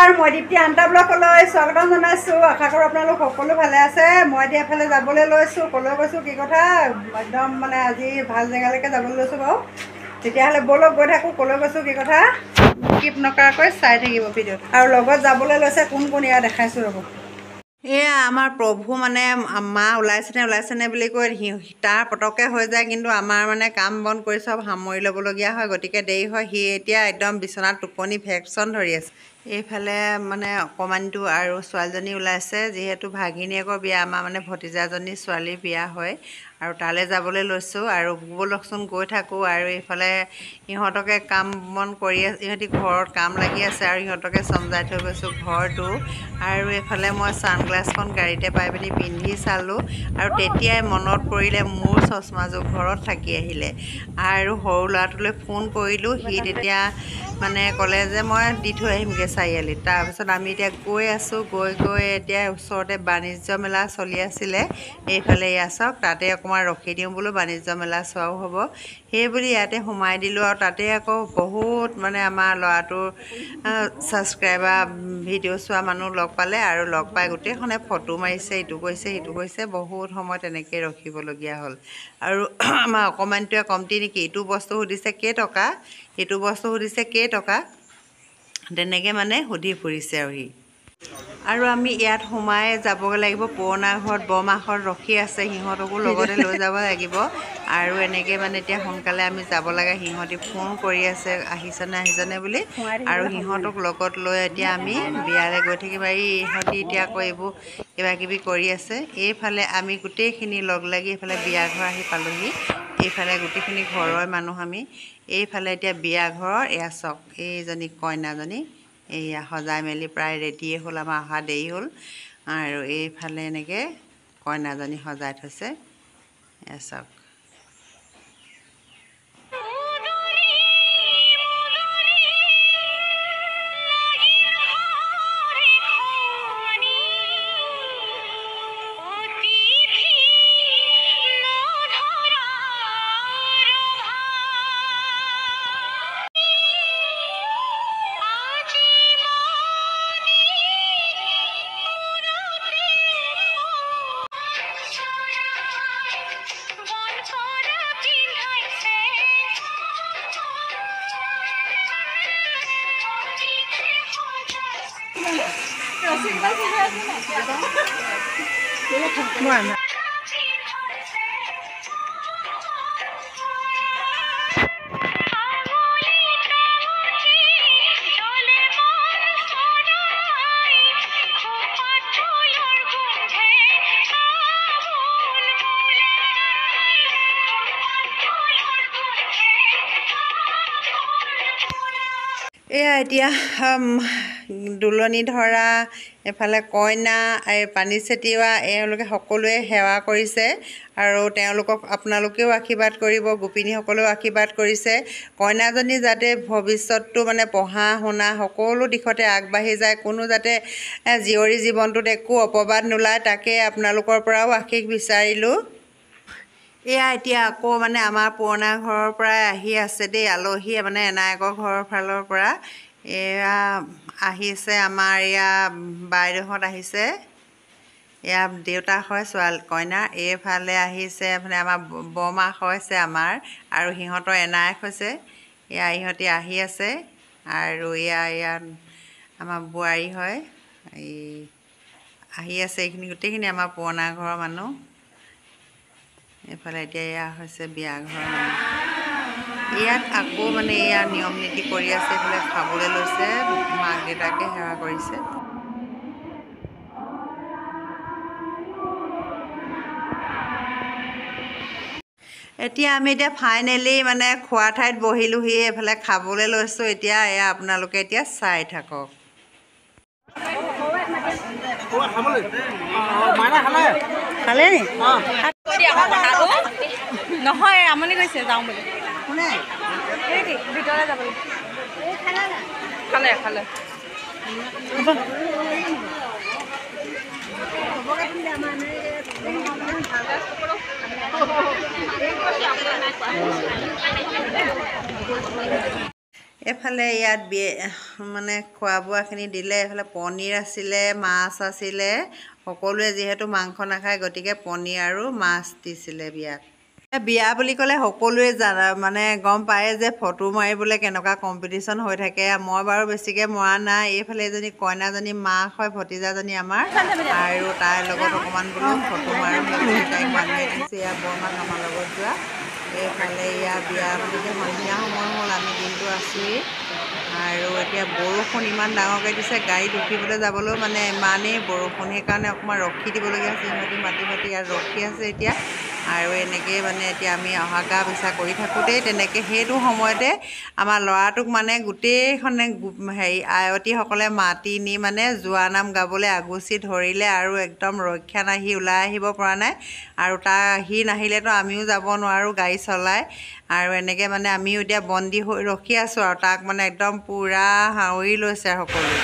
নমস্কাৰ মই দীপ্তি আন্তা ব্লকলৈ স্বাগতম জনাইছোঁ আশা কৰোঁ আপোনালোক সকলো ভালে আছে মই এতিয়া এফালে যাবলৈ লৈছোঁ কলৈ গৈছোঁ কি কথা একদম মানে আজি ভাল জেগালৈকে যাবলৈ লৈছোঁ বাৰু তেতিয়াহ'লে ব'লক গৈ থাকোঁ কলৈ গৈছোঁ কি কথা স্কিপ নকৰাকৈ চাই থাকিব ভিডিঅ'ত আৰু লগত যাবলৈ লৈছে কোন কোন এয়া দেখাইছোঁ ৰ'ব এয়া আমাৰ প্ৰভু মানে মা ওলাইছেনে বুলি কৈ তাৰ পটককৈ হৈ যায় কিন্তু আমাৰ মানে কাম বন কৰি চব সামৰি ল'বলগীয়া হয় গতিকে দেৰি হয় সি এতিয়া একদম বিচনাত টোপনি ভেকশ্যন ধৰি আছে এইফালে মানে অকণমানিটো আৰু ছোৱালীজনী ওলাইছে যিহেতু ভাগিনীয়েকৰ বিয়া আমাৰ মানে ভতিজাজনী ছোৱালীৰ বিয়া হয় আৰু তালৈ যাবলৈ লৈছোঁ আৰু ব'লকচোন গৈ থাকোঁ আৰু এইফালে ইহঁতকে কাম বন কৰি ইহঁতি ঘৰত কাম লাগি আছে আৰু ইহঁতকে চমজাই থৈ গৈছোঁ ঘৰটো আৰু এইফালে মই ছানগ্লাছখন গাড়ীতে পাই পিনি পিন্ধি চালোঁ আৰু তেতিয়াই মনত পৰিলে মোৰ চশমাযোৰ ঘৰত থাকি আহিলে আৰু সৰু ল'ৰাটোলৈ ফোন কৰিলোঁ সি তেতিয়া মানে ক'লে যে মই দি থৈ আহিমগৈ চাৰিআলিত তাৰপিছত আমি এতিয়া গৈ আছোঁ গৈ এতিয়া ওচৰতে বাণিজ্য মেলা চলি আছিলে এইফালে এয়া চাওক তাতে অকণমান ৰখি দিওঁ বোলো বাণিজ্য মেলা চোৱাও হ'ব সেইবুলি ইয়াতে সোমাই দিলোঁ আৰু তাতে আকৌ বহুত মানে আমাৰ ল'ৰাটোৰ ছাবস্ক্ৰাইবাৰ ভিডিঅ' চোৱা মানুহ লগ পালে আৰু লগ পাই গোটেইখনে ফটো মাৰিছে ইটো কৰিছে বহুত সময় তেনেকৈ ৰখিবলগীয়া হ'ল আৰু আমাৰ অকণমানিটোৱে কমতি নেকি ইটো বস্তু সুধিছে কেইটকা সিটো বস্তু সুধিছে কেইটকা তেনেকৈ মানে সুধি ফুৰিছে আৰু আমি ইয়াত সোমাই যাবগৈ লাগিব পুৰণা ঘৰত বৰমাহঁত ৰখি আছে সিহঁতকো লগতে লৈ যাব লাগিব আৰু এনেকৈ মানে এতিয়া সোনকালে আমি যাব লাগে সিহঁতি ফোন কৰি আছে আহিছেনে বুলি আৰু সিহঁতক লগত লৈ এতিয়া আমি বিয়ালৈ গৈ থাকিম আৰু ইহঁতি এতিয়া আকৌ এইবোৰ কিবাকিবি কৰি আছে এইফালে আমি গোটেইখিনি লগ লাগি এইফালে বিয়া ঘৰ আহি পালোঁহি এইফালে গোটেইখিনি ঘৰৰ মানুহ আমি এইফালে এতিয়া বিয়া ঘৰৰ এয়া চাওক এইজনী কইনাজনী এইয়া সজাই মেলি প্ৰায় ৰেডিয়ে হ'ল আমাৰ অহা দেৰি হ'ল আৰু এইফালে এনেকৈ কইনাজনী সজাই থৈছে এয়া চাওক Bueno. এয়া এতিয়া দুলনি ধৰা এফালে কইনা এই পানী ছটিওৱা এওঁলোকে সকলোৱে সেৱা কৰিছে আৰু তেওঁলোকক আপোনালোকেও আশীৰ্বাদ কৰিব গোপিনীসকলেও আশীৰ্বাদ কৰিছে কইনাজনী যাতে ভৱিষ্যতটো মানে পঢ়া শুনা সকলো দিশতে আগবাঢ়ি যায় কোনো যাতে জীয়ৰী জীৱনটোত একো অপবাদ নোলায় তাকে আপোনালোকৰ পৰাও আশীষ বিচাৰিলোঁ এয়া এতিয়া আকৌ মানে আমাৰ পুৰণা ঘৰৰ পৰাই আহি আছে দেই আলহী মানে এনায়েকৰ ঘৰৰ ফালৰ পৰা এয়া আহিছে আমাৰ এয়া বাইদেউহঁত আহিছে এয়া দেউতাক হয় কইনা এইফালে আহিছে মানে আমাৰ বৰমা হৈছে আমাৰ আৰু সিহঁতৰ এনায়েক হৈছে এয়া ইহঁতি আহি আছে আৰু এয়া আমাৰ বোৱাৰী হয় এই আহি আছে এইখিনি গোটেইখিনি আমাৰ পুৰণা ঘৰৰ মানুহ এইফালে এতিয়া এয়া হৈছে বিয়া ঘৰৰ মানুহ ইয়াত আকৌ মানে এয়া নিয়ম নীতি কৰি আছে এইফালে খাবলৈ লৈছে মাক দেউতাকে সেৱা কৰিছে এতিয়া আমি এতিয়া ফাইনেলি মানে খোৱা ঠাইত বহিলোহি এইফালে খাবলৈ লৈছোঁ এতিয়া এয়া আপোনালোকে এতিয়া চাই থাকক খালে নি নহয় আমনি গৈছে যাওঁ বুলি কোনে ভিতৰলৈ যাব খালে খালে এফালে ইয়াত মানে খোৱা বোৱাখিনি দিলে। এইফালে পনীৰ আছিলে, মাছ আছিলে। সকলোৱে যিহেতু মাংস নাখায় গতিকে পনীৰ আৰু মাছ দিছিলে বিয়াত। বিয়া বুলি ক'লে সকলোৱে মানে গম পায় যে ফটো মাৰিবলৈ কেনেকুৱা কম্পিটিশ্যন হৈ থাকে। মই বাৰু বেছিকৈ মৰা নাই। এইফালে এজনী কইনাজনী মাক হয়, ভতিজাজনী আমাৰ, আৰু তাইৰ লগত অকণমান বোলো ফটো মাৰোঁ। তাইক মানুহে দিছে ইয়াৰ বৰমাক আমাৰ লগত যোৱা। এইফালে ইয়াৰ বিয়া বুলি সন্ধিয়া সময় হ'ল, আমি দিনটো আছোঁৱেই। আৰু এতিয়া বৰষুণ ইমান ডাঙৰকৈ দিছে, গাড়ীত উঠিবলৈ যাবলৈও মানে ইমানেই বৰষুণ, সেইকাৰণে অকণমান ৰখি দিবলগীয়া হৈছে। সিহঁতি মাতি ইয়াত ৰখি আছে এতিয়া। আৰু এনেকৈয়ে মানে এতিয়া আমি অহা যোৱা বিচাৰ কৰি থাকোঁতেই তেনেকৈ সেইটো সময়তে আমাৰ ল'ৰাটোক মানে গোটেইখনে আয়তীসকলে মাতি নি মানে জোৰানাম গাবলৈ আগুচি ধৰিলে, আৰু একদম ৰক্ষা নাই, সি ওলাই আহিব পৰা নাই। আৰু সি নাহিলেতো আমিও যাব নোৱাৰোঁ গাড়ী চলাই। আৰু এনেকৈ মানে আমিও এতিয়া বন্দী হৈ ৰখি আছোঁ, আৰু তাক মানে একদম পূৰা সাৱৰি লৈছে আৰু সকলোৱে।